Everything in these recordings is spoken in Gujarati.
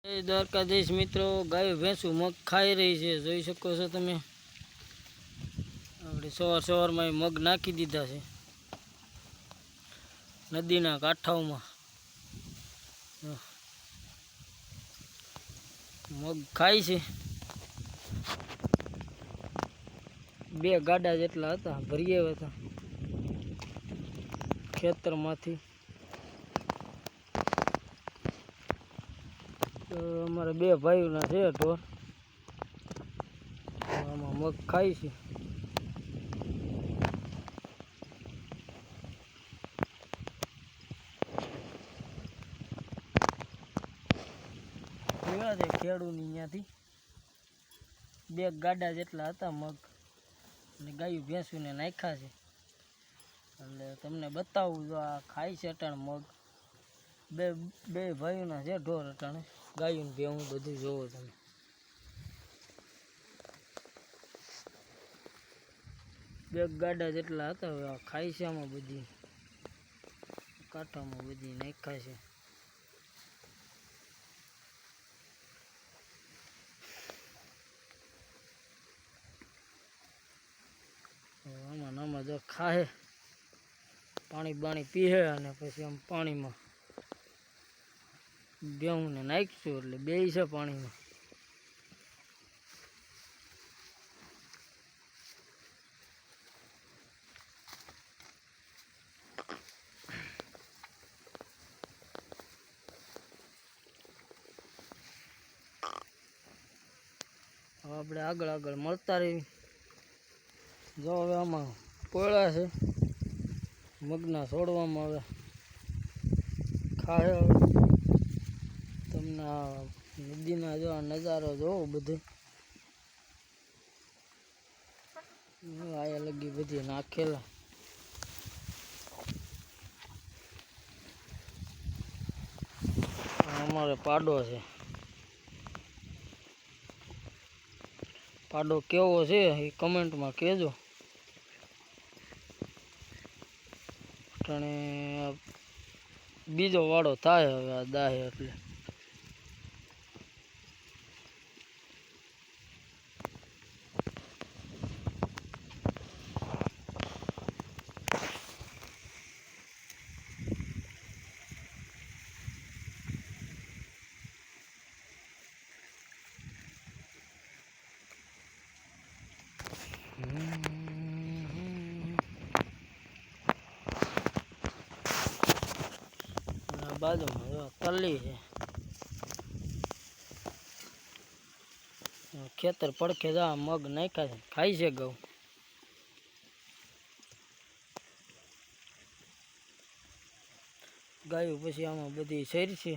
દ્વારકાધીશ મિત્રો, ગાય ભેંસું મગ ખાઈ રહી છે. જોઈ શકો છો તમે. આપણે સવારમાં મગ નાખી દીધા છે નદીના કાંઠાઓમાં. મગ ખાય છે. 2 ગાડા જેટલા હતા, ભરી આવ્યા હતા ખેતરમાંથી. અમારે 2 ભાઈઓના છે ઢોર. આમાં મગ ખાય છે. કેવા છે ખેડૂની ત્યાંથી 2 ગાડા જેટલા હતા મગ, અને ગાયું ભેંસુને નાખ્યા છે. એટલે તમને બતાવું, જો આ ખાય છે અટાણ મગ. બે ભાઈઓના છે ઢોર અટાણે, ગાયું ભેંસું બધું જોવો તમે. 2 ગાડા જેટલા હતા. હવે આ ખાય છે આમાં બધી કાંઠામાં બધી નાખ્યા છે. આમાં જો ખાય, પાણી બાણી પીએ, અને પછી આમ પાણીમાં ભેંસુને નાખીશું એટલે બે છે પાણીમાં. હવે આપણે આગળ મળતા રહી. જો હવે આમાં પોળા છે મગના છોડવામાં. હવે ખાય. હવે તમને આ નદીના જો આ નજારો જોવો બધે. આયા લગી બધી નાખેલા. અમારે પાડો છે. પાડો કેવો છે એ કમેન્ટમાં કહેજો. અને બીજો વાળો થાય હવે આ દાહે એટલે. બાજુમાં તલ્લી છે. ખેતર પડખે જા મગ નાખ્યા છે, ખાય છે ઘઉં. ગાયું પછી આમાં બધી શેર છે.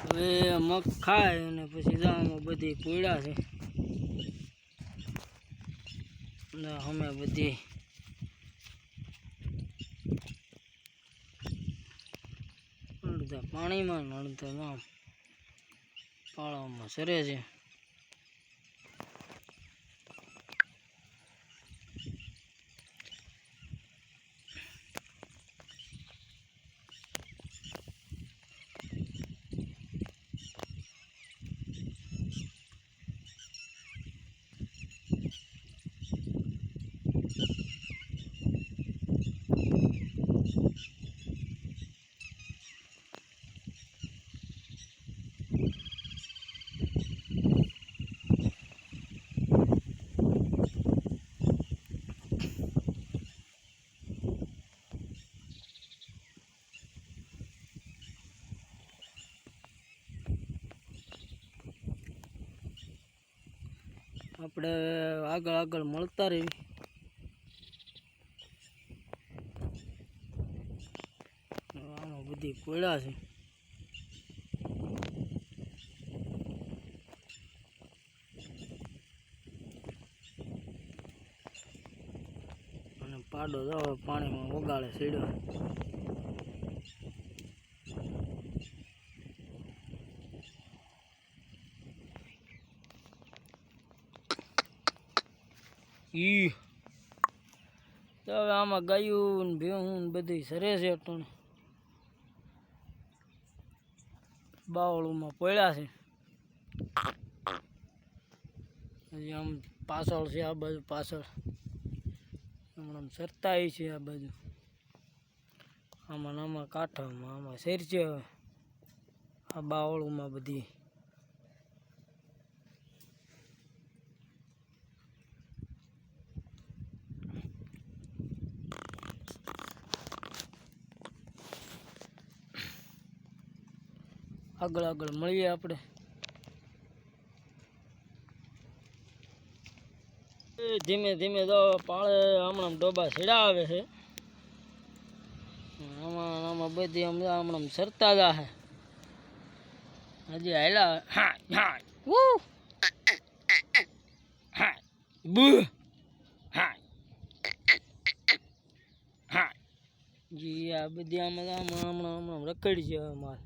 હવે મગ ખાય અને પછી આમાં બધી પૂળા છે. અમે બધી અડધા પાણીમાં ને અડધા પાળામાં સરે છે. આપણે આગળ મળતા રહી. આમાં બધી કોયડા છે. અને પાડો જો પાણીમાં ઓગાળે સીડ્યો. ઈ તો હવે આમાં ગાયું ને ભેહું ને બધી સરે છે અટાણે બાવળુમાં પડ્યા છે. હજી આમ પાછળ છે આ બાજુ પાછળ હમણાં સરતાઈ છે આ બાજુ આમાં આમાં કાંઠામાં આમાં શેર છે આ બાવળુમાં બધી આગળ આગળ મળીએ આપણે. ધીમે ધીમે તો પાળે હમણાં ડોબા છેડા આવે છે આમાં આમાં બધી હમણાં સરતા જ છે હજી હાલા હા હા વૂ હા બુ હા હા જી આ બધી આમાં હમણાં રખડી છે માલ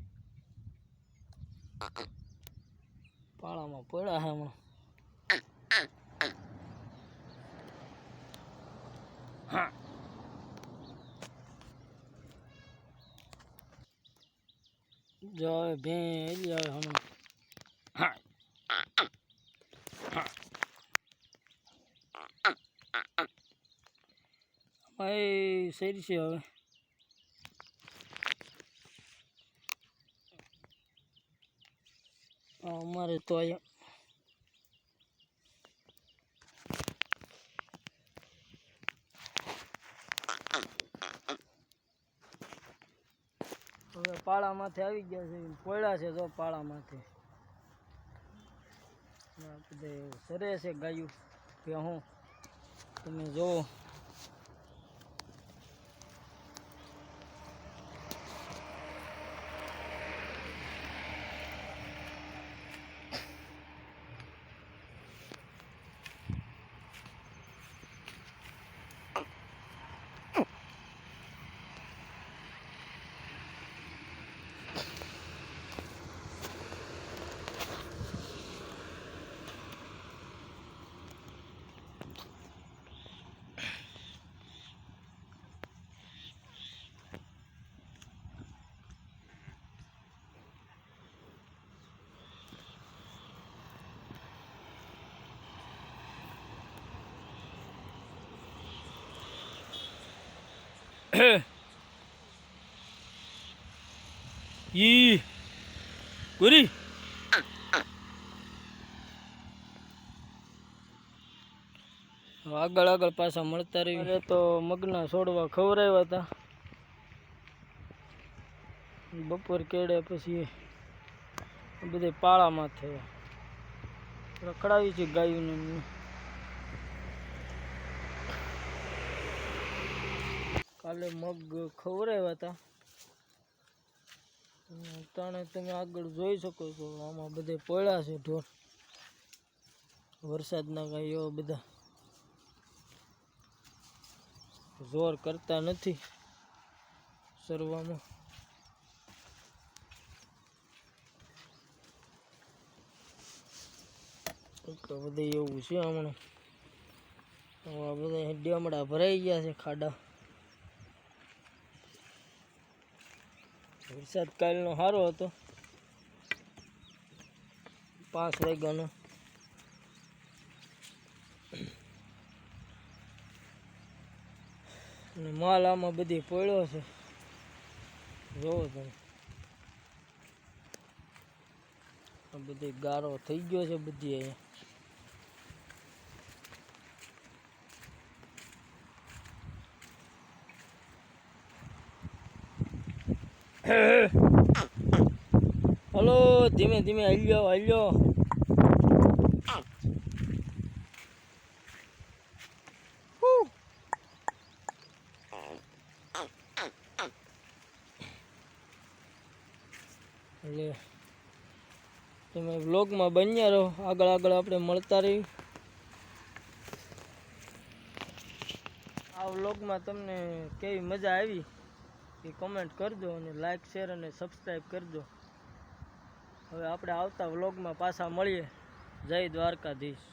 પાળામાં પડ્યા છે હમણાં હા જો ભે હમણાં હા હા એ સરી છે હવે અમારે તો અહીંયા હવે પાળામાંથી આવી ગયા છે પોળા છે તો પાળામાંથી બધે સરે છે ગાયું કે હું તમે જોવો ઈ ગુરી આગળ આગળ પાછા મળતા રહી તો મગના છોડવા ખવરાવ્યા હતા બપોર કેડે પછી બધે પાળામાં થયા રખડાવી છે ગાયું કાલે મગ ખવરાવ્યા હતા તાણે તમે આગળ જોઈ શકો છો આમાં બધે પડ્યા છે ઢોર વરસાદના કાંઈ એવા બધા જોર કરતા નથી સરવામાં તો બધે એવું છે હમણાં આ બધા ડેમડા ભરાઈ ગયા છે ખાડા વરસાદ કાલનો સારો હતો 5 વાગ્યાનો અને માલ આમાં બધી પડ્યો છે જોવો તમે આ બધી ગારો થઈ ગયો છે બધી અહીંયા હલો ધીમે ધીમે હાલ્યો હાલ્યો એટલે તમે વ્લોગમાં બન્યા રહો આગળ આગળ આપણે મળતા રહી આ વ્લોગમાં તમને કેવી મજા આવી એ કમેન્ટ કરજો અને લાઈક શેર અને સબસ્ક્રાઈબ કરજો હવે આપણે આવતા વ્લોગમાં પાછા મળીએ જય દ્વારકાધીશ.